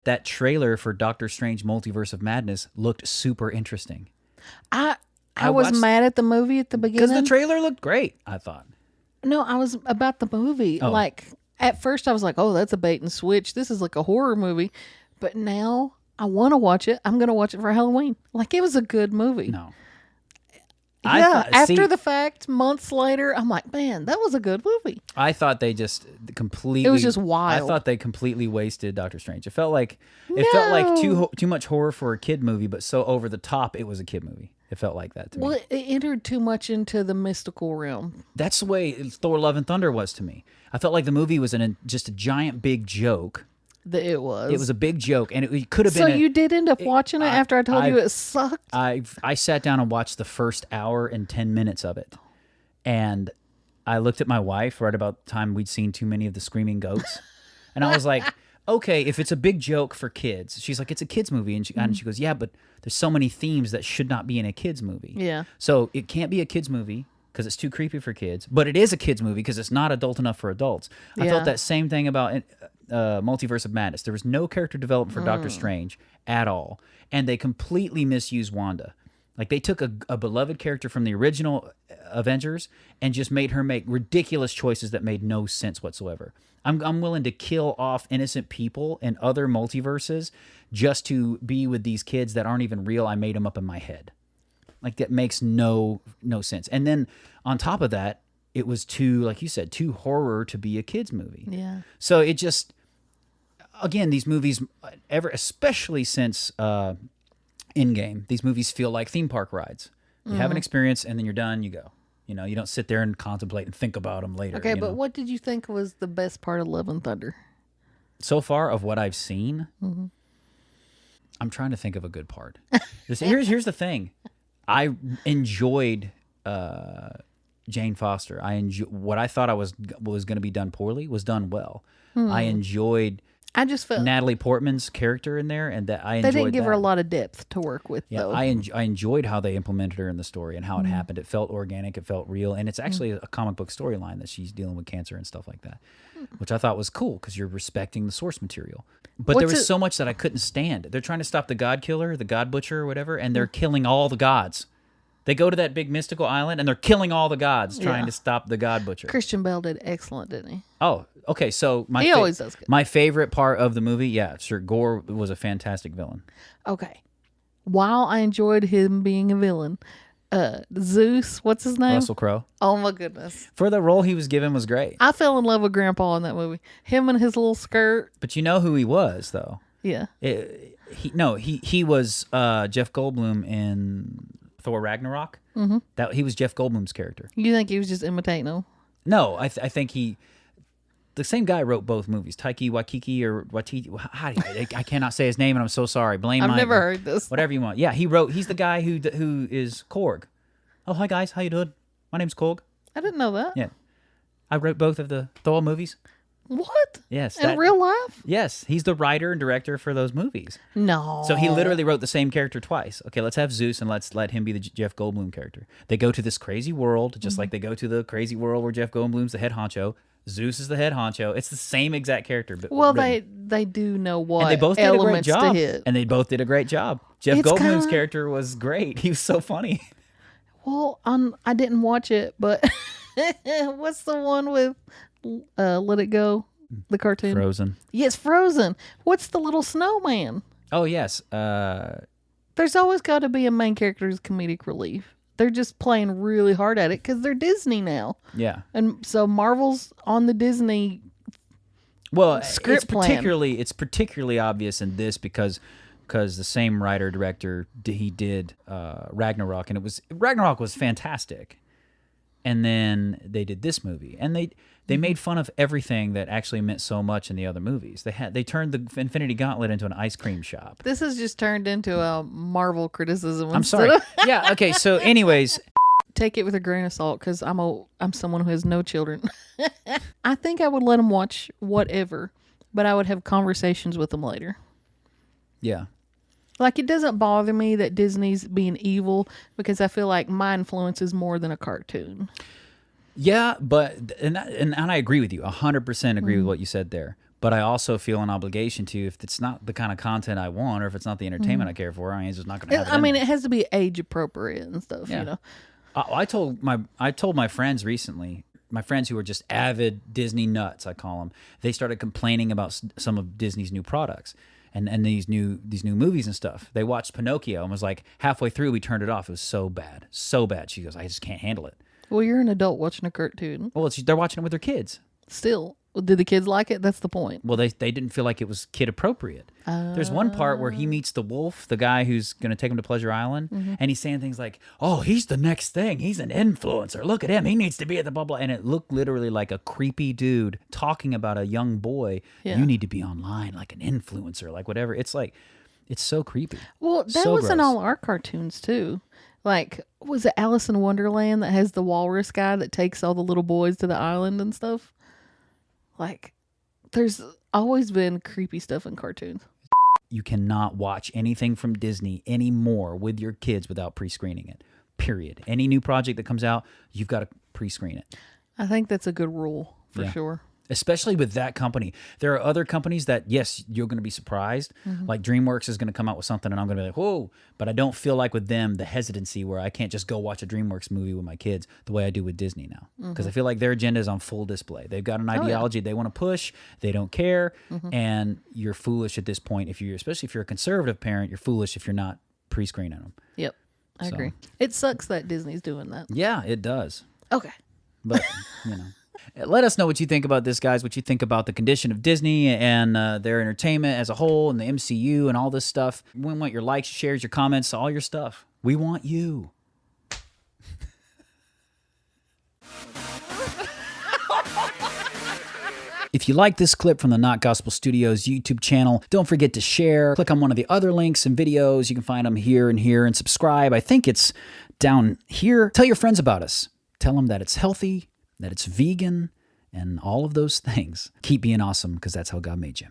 that trailer for Doctor Strange Multiverse of Madness looked super interesting. I was mad at the movie at the beginning. Because the trailer looked great, I thought. No, I was about the movie. Oh. Like, at first I was like, oh, that's a bait and switch. This is like a horror movie. But now I want to watch it. I'm going to watch it for Halloween. Like, it was a good movie. No. Yeah, after the fact, months later, I'm like, man, that was a good movie. I thought they just completely... It was just wild. I thought they completely wasted Doctor Strange. It felt like too much horror for a kid movie, but so over the top, it was a kid movie. It felt like that to me. Well, it entered too much into the mystical realm. That's the way Thor: Love and Thunder was to me. I felt like the movie was just a giant big joke. It was. It was a big joke, and it could have been... So you did end up watching it after I told you it sucked? I sat down and watched the first hour and 10 minutes of it. And I looked at my wife right about the time we'd seen too many of the screaming goats. And I was like, okay, if it's a big joke for kids. She's like, it's a kid's movie. And she goes, yeah, but there's so many themes that should not be in a kid's movie. Yeah. So it can't be a kid's movie because it's too creepy for kids. But it is a kid's movie because it's not adult enough for adults. I felt that same thing about... Multiverse of Madness. There was no character development for Doctor Strange at all, and they completely misused Wanda. Like, they took a beloved character from the original Avengers and just made her make ridiculous choices that made no sense whatsoever. I'm willing to kill off innocent people in other multiverses just to be with these kids that aren't even real. I made them up in my head. Like, that makes no sense. And then on top of that, it was too, like you said, too horror to be a kid's movie. Yeah. So it just... Again, these movies, especially since Endgame, these movies feel like theme park rides. You have an experience, and then you're done, you go. You know, you don't sit there and contemplate and think about them later. Okay, but what did you think was the best part of Love and Thunder? So far, of what I've seen, I'm trying to think of a good part. Here's the thing. I enjoyed Jane Foster. What I thought was going to be done poorly was done well. I enjoyed... I just felt Natalie Portman's character in there, and that I enjoyed. They didn't give her a lot of depth to work with. Yeah, though. I enjoyed how they implemented her in the story and how it happened. It felt organic, it felt real, and it's actually a comic book storyline that she's dealing with cancer and stuff like that, which I thought was cool because you're respecting the source material. But there was so much that I couldn't stand. They're trying to stop the God Killer, the God Butcher, or whatever, and they're killing all the gods. They go to that big mystical island, and they're killing all the gods, trying to stop the God Butcher. Christian Bale did excellent, didn't he? Oh, okay. So he always does good. My favorite part of the movie, yeah, sure, Gore was a fantastic villain. Okay. While I enjoyed him being a villain, Zeus, what's his name? Russell Crowe. Oh my goodness. For the role he was given was great. I fell in love with Grandpa in that movie. Him and his little skirt. But you know who he was, though. Yeah. He was Jeff Goldblum in Thor Ragnarok. Mm-hmm. That he was Jeff Goldblum's character. You think he was just imitating him? No, I think the same guy wrote both movies. Taiki Waititi or Watiti. I cannot say his name, and I'm so sorry. I've never heard this. Whatever you want. Yeah, he's the guy who is Korg. Oh, hi guys, how you doing? My name's Korg. I didn't know that. Yeah, I wrote both of the Thor movies. What? Yes. In real life? Yes, he's the writer and director for those movies. No. So he literally wrote the same character twice. Okay, let's have Zeus and let's let him be the Jeff Goldblum character. They go to this crazy world, just like they go to the crazy world where Jeff Goldblum's the head honcho. Zeus is the head honcho. It's the same exact character. But they do know what and they both did a great job. To hit. And they both did a great job. Jeff Goldblum's character was great. He was so funny. Well, I didn't watch it, but what's the one with Let It Go? The cartoon? Frozen. Yes, Frozen. What's the little snowman? Oh, yes. There's always got to be a main character's comedic relief. They're just playing really hard at it because they're Disney now. Yeah. And so Marvel's on the Disney script plan. It's particularly obvious in this because the same writer-director, he did Ragnarok, and Ragnarok was fantastic. And then they did this movie, and they made fun of everything that actually meant so much in the other movies. They turned the Infinity Gauntlet into an ice cream shop. This has just turned into a Marvel criticism. I'm sorry. Yeah. Okay. So, anyways, take it with a grain of salt because I'm someone who has no children. I think I would let them watch whatever, but I would have conversations with them later. Yeah. Like, it doesn't bother me that Disney's being evil because I feel like my influence is more than a cartoon. Yeah, but and I agree with you. 100% agree with what you said there. But I also feel an obligation to, if it's not the kind of content I want, or if it's not the entertainment I care for, I mean, it's just not going to have it. I mean, it has to be age appropriate and stuff, Yeah. you know. I told my friends recently, my friends who are just avid Disney nuts, I call them. They started complaining about some of Disney's new products and these new movies and stuff. They watched Pinocchio and was like, halfway through we turned it off. It was so bad, so bad. She goes, I just can't handle it. Well, you're an adult watching a cartoon. Well, they're watching it with their kids. Still, did the kids like it? That's the point. Well, they didn't feel like it was kid appropriate. There's one part where he meets the wolf, the guy who's going to take him to Pleasure Island, and he's saying things like, "Oh, he's the next thing. He's an influencer. Look at him. He needs to be at the bubble." And it looked literally like a creepy dude talking about a young boy. Yeah. You need to be online like an influencer, like whatever. It's like, it's so creepy. Well, that So was in gross. all our cartoons too. Like, was it Alice in Wonderland that has the walrus guy that takes all the little boys to the island and stuff? Like, there's always been creepy stuff in cartoons. You cannot watch anything from Disney anymore with your kids without pre-screening it. Period. Any new project that comes out, you've got to pre-screen it. I think that's a good rule for Yeah. sure. Especially with that company. There are other companies that, yes, you're going to be surprised. Like DreamWorks is going to come out with something and I'm going to be like, whoa. But I don't feel like with them, the hesitancy where I can't just go watch a DreamWorks movie with my kids the way I do with Disney now. Because I feel like their agenda is on full display. They've got an ideology they want to push. They don't care. And you're foolish at this point. Especially if you're a conservative parent, you're foolish if you're not pre-screening them. Yep, I So. agree. It sucks that Disney's doing that. Yeah, it does. Okay. But, you know. Let us know what you think about this, guys, what you think about the condition of Disney and their entertainment as a whole and the MCU and all this stuff. We want your likes, shares, your comments, all your stuff. We want you. If you like this clip from the Not Gospel Studios YouTube channel, don't forget to share. Click on one of the other links and videos. You can find them here and subscribe. I think it's down here. Tell your friends about us. Tell them that it's healthy, that it's vegan, and all of those things. Keep being awesome, because that's how God made you.